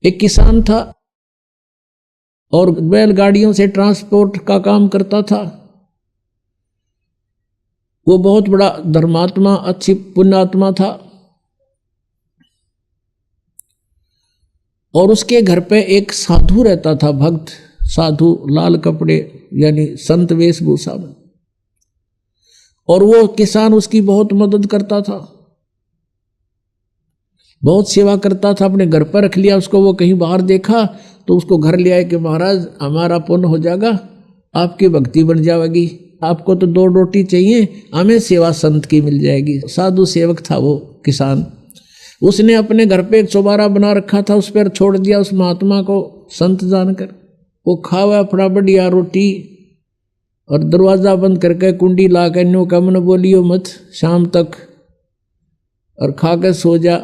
एक किसान था और बैलगाड़ियों से ट्रांसपोर्ट का काम करता था। वो बहुत बड़ा धर्मात्मा, अच्छी पुण्यात्मा था। और उसके घर पे एक साधु रहता था, भक्त साधु, लाल कपड़े यानी संत वेशभूषा में। और वो किसान उसकी बहुत मदद करता था, बहुत सेवा करता था। अपने घर पर रख लिया उसको। वो कहीं बाहर देखा तो उसको घर ले आए कि महाराज हमारा पुण्य हो जाएगा, आपकी भक्ति बन जाएगी, आपको तो 2 रोटी चाहिए, हमें सेवा संत की मिल जाएगी। साधु सेवक था वो किसान। उसने अपने घर पे एक चौबारा बना रखा था, उस पर छोड़ दिया उस महात्मा को संत जानकर। वो खावा अपना बढ़िया रोटी और दरवाजा बंद करके कुंडी ला के नो कम न बोलियो मत शाम तक, और खा के सो जा।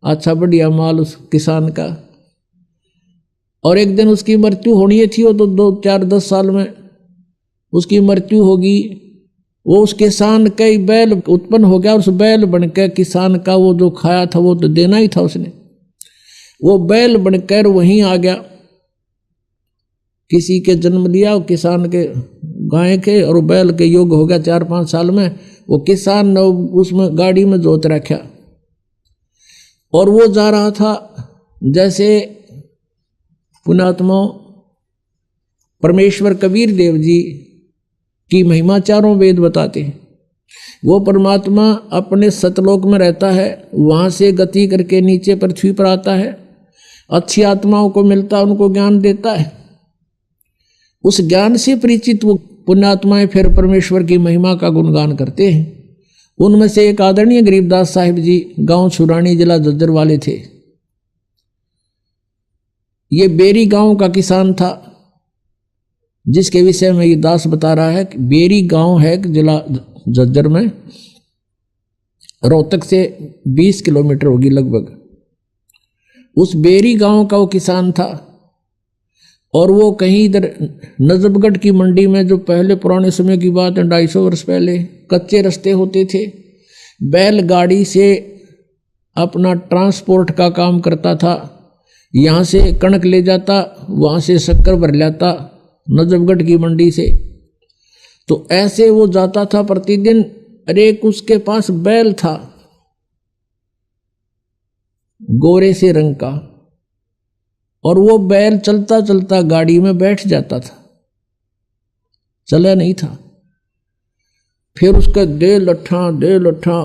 अच्छा बढ़िया माल उस किसान का। और एक दिन उसकी मृत्यु होनी थी, वो तो 2, 4, 10 साल में उसकी मृत्यु होगी। वो उस किसान का ही बैल उत्पन्न हो गया। उस बैल बनकर किसान का वो जो खाया था वो तो देना ही था उसने। वो बैल बनकर वहीं आ गया, किसी के जन्म लिया, वो किसान के गाय के, और बैल के योग हो गया 4-5 साल में। वो किसान ने उसमें गाड़ी में जोत रखा और वो जा रहा था। जैसे पुण्यात्मा परमेश्वर कबीर देव जी की महिमा चारों वेद बताते हैं। वो परमात्मा अपने सतलोक में रहता है, वहाँ से गति करके नीचे पृथ्वी पर आता है, अच्छी आत्माओं को मिलता है, उनको ज्ञान देता है। उस ज्ञान से परिचित वो पुण्यात्माएं फिर परमेश्वर की महिमा का गुणगान करते हैं। उनमें से एक आदरणीय गरीबदास साहिब जी गांव छुरानी, जिला झज्जर वाले थे। ये बेरी गांव का किसान था, जिसके विषय में ये दास बता रहा है कि बेरी गांव है जिला झज्जर में, रोहतक से 20 किलोमीटर होगी लगभग। उस बेरी गांव का वो किसान था। और वो कहीं इधर नजफगढ़ की मंडी में, जो पहले पुराने समय की बात है 250 वर्ष पहले, कच्चे रास्ते होते थे, बैलगाड़ी से अपना ट्रांसपोर्ट का काम करता था। यहाँ से कणक ले जाता, वहाँ से शक्कर भर लाता नजफगढ़ की मंडी से। तो ऐसे वो जाता था प्रतिदिन। अरे एक उसके पास बैल था गोरे से रंग का, और वो बैल चलता चलता गाड़ी में बैठ जाता था, चला नहीं था। फिर उसका दे लट्ठा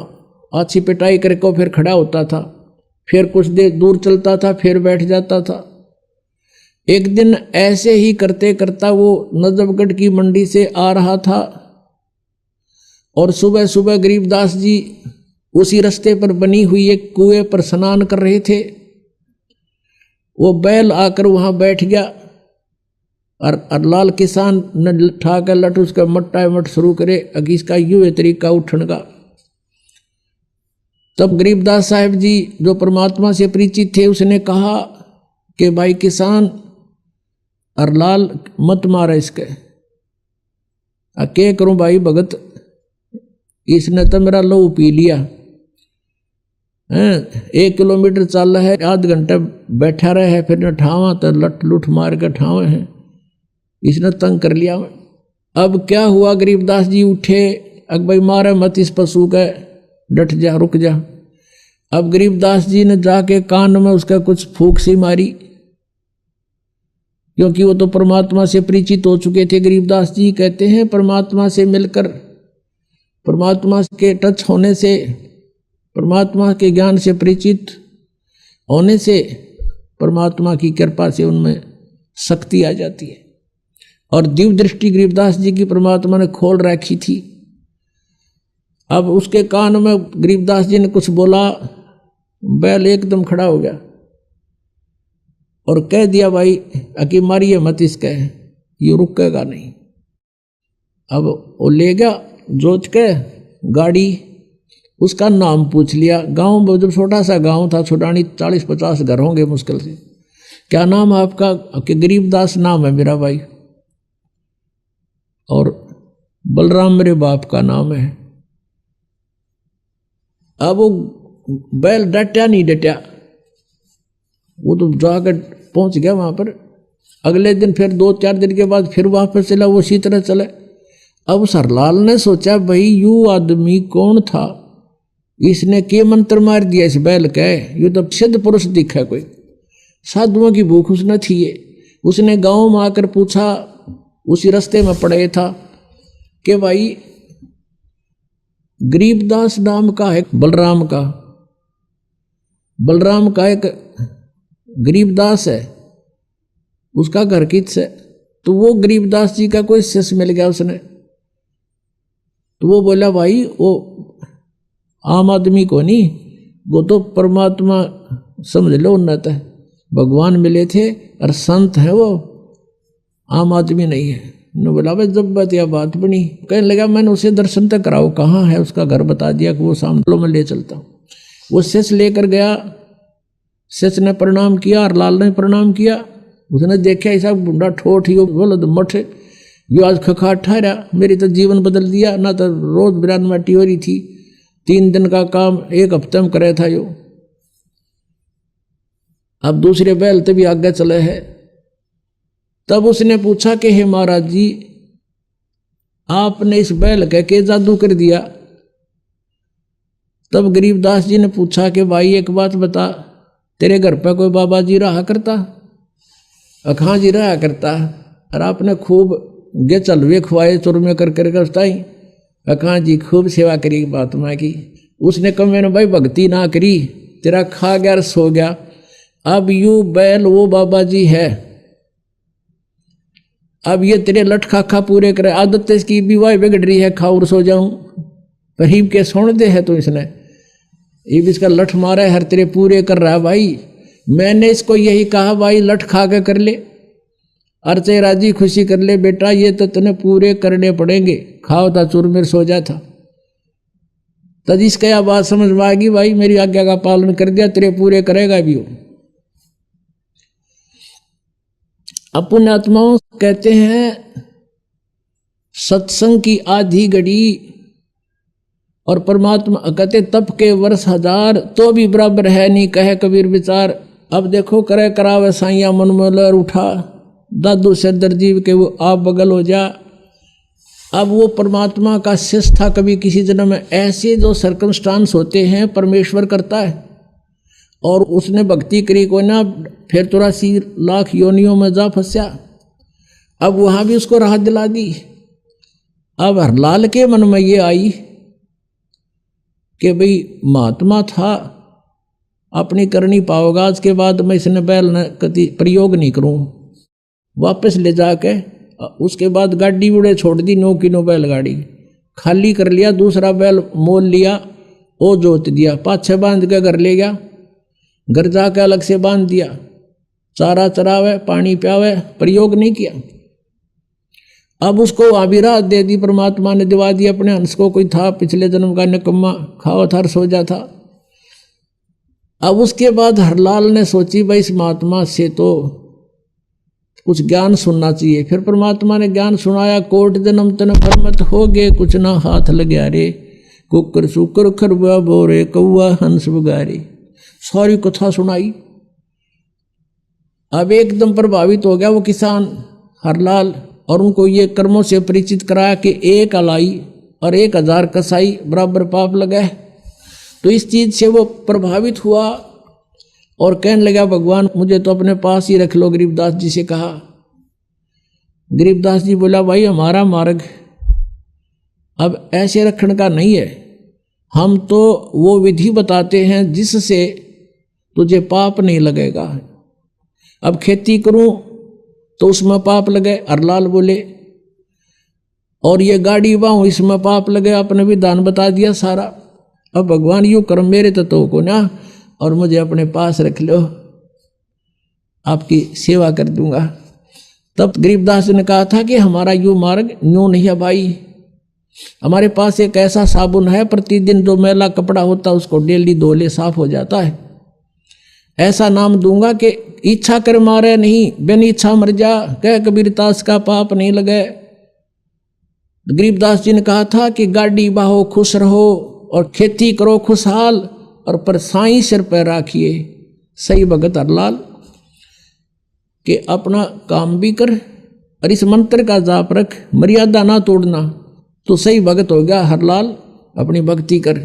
अच्छी पिटाई करके फिर खड़ा होता था, फिर कुछ देर दूर चलता था, फिर बैठ जाता था। एक दिन ऐसे ही करते करता वो नजफगढ़ की मंडी से आ रहा था, और सुबह सुबह गरीबदास जी उसी रास्ते पर बनी हुई एक कुएं पर स्नान कर रहे थे। वो बैल आकर वहां बैठ गया, और लाल किसान ने ठा कर लट उसका मट्टा मट शुरू करे, अगी इसका यूं है तरीका उठने का। तब गरीबदास साहिब जी जो परमात्मा से परिचित थे, उसने कहा कि भाई किसान और लाल मत मारा इसके। क्या करूं भाई भगत, इसने तो मेरा लहू पी लिया है। 1 किलोमीटर चल रहा है, आध घंटा बैठा रहे है, फिर न ठावा तो लट लुट मार के ठावे हैं, इसने तंग कर लिया। अब क्या हुआ, गरीबदास जी उठे, अग भाई मारे मत इस पशु के, डट जा, रुक जा। अब गरीबदास जी ने जाके कान में उसका कुछ फूंक सी मारी, क्योंकि वो तो परमात्मा से परिचित हो चुके थे। गरीबदास जी कहते हैं परमात्मा से मिलकर, परमात्मा के टच होने से, परमात्मा के ज्ञान से परिचित होने से परमात्मा की कृपा से उनमें शक्ति आ जाती है। और दिव्य दृष्टि गरीबदास जी की परमात्मा ने खोल रखी थी। अब उसके कान में गरीबदास जी ने कुछ बोला, बैल एकदम खड़ा हो गया और कह दिया भाई अकी मारिए मत इसके, ये रुकेगा नहीं। अब वो ले गया जोत के गाड़ी, उसका नाम पूछ लिया। गांव में जो छोटा सा गांव था छुटानी, 40-50 घर होंगे मुश्किल से। क्या नाम है आपका? कि गरीबदास नाम है मेरा भाई, और बलराम मेरे बाप का नाम है। अब वो बैल डटा नहीं डटा, वो तो जाकर पहुंच गया वहां पर। अगले दिन फिर 2-4 दिन के बाद फिर वापस चला, वो उसी तरह चले। अब उस हरलाल ने सोचा भाई यू आदमी कौन था, इसने के मंत्र मार दिया इस बैल का, यू तो सिद्ध पुरुष दिखा, कोई साधुओं की भूख उसने थी। उसने गांव में आकर पूछा, उसी रास्ते में पड़े था कि भाई गरीबदास नाम का है बलराम का एक गरीबदास है, उसका घर कित से। तो वो गरीबदास जी का कोई शिष्य मिल गया उसने। तो वो बोला भाई वो आम आदमी को नहीं, वो तो परमात्मा समझ लो उन्नत है, भगवान मिले थे और संत है, वो आम आदमी नहीं है। ने बोला भाई जब बात या बात बनी, कहने लगा मैंने उसे दर्शन तक कराओ, कहाँ है उसका घर बता दिया कि वो सामने में ले चलता हूँ। वो शिष्य लेकर गया, शिष्य ने प्रणाम किया और लाल ने प्रणाम किया। उसने देखा ऐसा बुढ़ा ठोठ ही बोला तो मठ यो आज खखा ठहरा, मेरी तो जीवन बदल दिया। ना तो रोज बिरान माटी हो रही थी, 3 दिन का काम 1 हफ्ते में करे था यो। अब दूसरे बैल तभी आगे चले है। तब उसने पूछा कि हे महाराज जी, आपने इस बैल के जादू कर दिया। तब गरीबदास जी ने पूछा कि भाई एक बात बता, तेरे घर पे कोई बाबा जी रहा करता? अखां जी रहा करता, और आपने खूब गे चलवे खुआए चुरमे कर बताई। अखां जी खूब सेवा करी महात्मा की। उसने कहा मैंने भाई भक्ति ना करी, तेरा खा गया और सो गया। अब यू बैल वो बाबा जी है, अब ये तेरे लठ खाखा पूरे करे। आदत इसकी विवाह बिगड़ रही है, खाओ और सो जाऊं, करीब के सोने दे है। तो इसने ये इसका लठ मारा है, हर तेरे पूरे कर रहा है। भाई मैंने इसको यही कहा भाई लठ खा के कर ले, अर्चे राजी खुशी कर ले बेटा, ये तो तने पूरे करने पड़ेंगे। खाओ था चूरमेर सो जा था। तब इसका यह बात समझ में आ गई, भाई मेरी आज्ञा का पालन कर दिया, तेरे पूरे करेगा भी वो। अब पुण्यात्माओं कहते हैं सत्संग की आधी घड़ी और परमात्मा कहते तप के वर्ष 1000 तो भी बराबर है नहीं, कहे कबीर विचार। अब देखो करे करावे साइया मन में उठा, दादू से दर्जीव के वो आप बगल हो जा। अब वो परमात्मा का शिष्य था कभी किसी जन्म में। ऐसे जो सर्कमस्टांस होते हैं परमेश्वर करता है। और उसने भक्ति करी को ना, फिर 83 लाख योनियों में जा फंसा। अब वहाँ भी उसको राहत दिला दी। अब हरलाल के मन में ये आई कि भाई महात्मा था, अपनी करनी पाओगा, आज के बाद मैं इसने बैल न कति प्रयोग नहीं करूँ। वापस ले जाके उसके बाद गाड़ी उड़े छोड़ दी, 9 किलो बैलगाड़ी खाली कर लिया, दूसरा बैल मोल लिया, वो जोत दिया, पाछे बांध के घर ले गया। घर जाके अलग से बांध दिया, चारा चरावे पानी प्यावे, प्रयोग नहीं किया। अब उसको वहाँ भी राहत दे दी, परमात्मा ने दिवा दी अपने हंस को। कोई था पिछले जन्म का निकम्मा, खाओ था सो जा था। अब उसके बाद हरलाल ने सोची भाई इस महात्मा से तो कुछ ज्ञान सुनना चाहिए। फिर परमात्मा ने ज्ञान सुनाया, कोट जन्म तन परमत हो गए, कुछ ना हाथ लग्या रे, कुकर सुकर खरबुआ बोरे, कौआ हंस बगारे। सारी कथा सुनाई। अब एकदम प्रभावित हो गया वो किसान हरलाल, और उनको ये कर्मों से परिचित कराया कि 1 अलाई और 1000 कसाई बराबर पाप लगा। तो इस चीज से वो प्रभावित हुआ और कहने लगा भगवान मुझे तो अपने पास ही रख लो। गरीबदास जी से कहा। गरीबदास जी बोला भाई हमारा मार्ग अब ऐसे रखने का नहीं है, हम तो वो विधि बताते हैं जिससे तुझे पाप नहीं लगेगा। अब खेती करूं तो उसमें पाप लगे, हरलाल बोले, और ये गाड़ी बाहूं इसमें पाप लगे, आपने विधान बता दिया सारा। अब भगवान यूँ कर्म मेरे तत्व को ना, और मुझे अपने पास रख लो, आपकी सेवा कर दूंगा। तब गरीबदास ने कहा था कि हमारा यूँ मार्ग यूँ नहीं है भाई, हमारे पास एक ऐसा साबुन है, प्रतिदिन जो मैला कपड़ा होता है उसको डेली धो ले, साफ हो जाता है। ऐसा नाम दूंगा कि इच्छा कर मारे नहीं, बिन इच्छा मर जा, कह कबीरदास का पाप नहीं लगे। गरीबदास जी ने कहा था कि गाड़ी बाहो खुश रहो और खेती करो खुशहाल, और पर साईं सिर पर राखिए, सही भगत हरलाल कि अपना काम भी कर और इस मंत्र का जाप रख, मर्यादा ना तोड़ना, तो सही भगत हो गया हरलाल, अपनी भक्ति कर।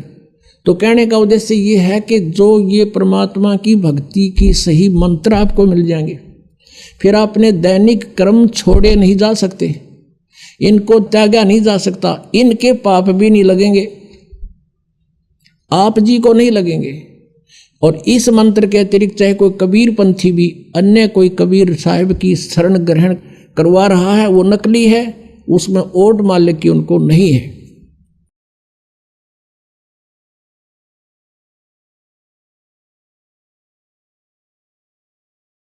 तो कहने का उद्देश्य ये है कि जो ये परमात्मा की भक्ति की सही मंत्र आपको मिल जाएंगे, फिर आपने दैनिक कर्म छोड़े नहीं जा सकते, इनको त्यागा नहीं जा सकता, इनके पाप भी नहीं लगेंगे, आप जी को नहीं लगेंगे। और इस मंत्र के अतिरिक्त चाहे कोई कबीर पंथी भी अन्य कोई कबीर साहिब की शरण ग्रहण करवा रहा है, वो नकली है, उसमें ओट मालिक की उनको नहीं है।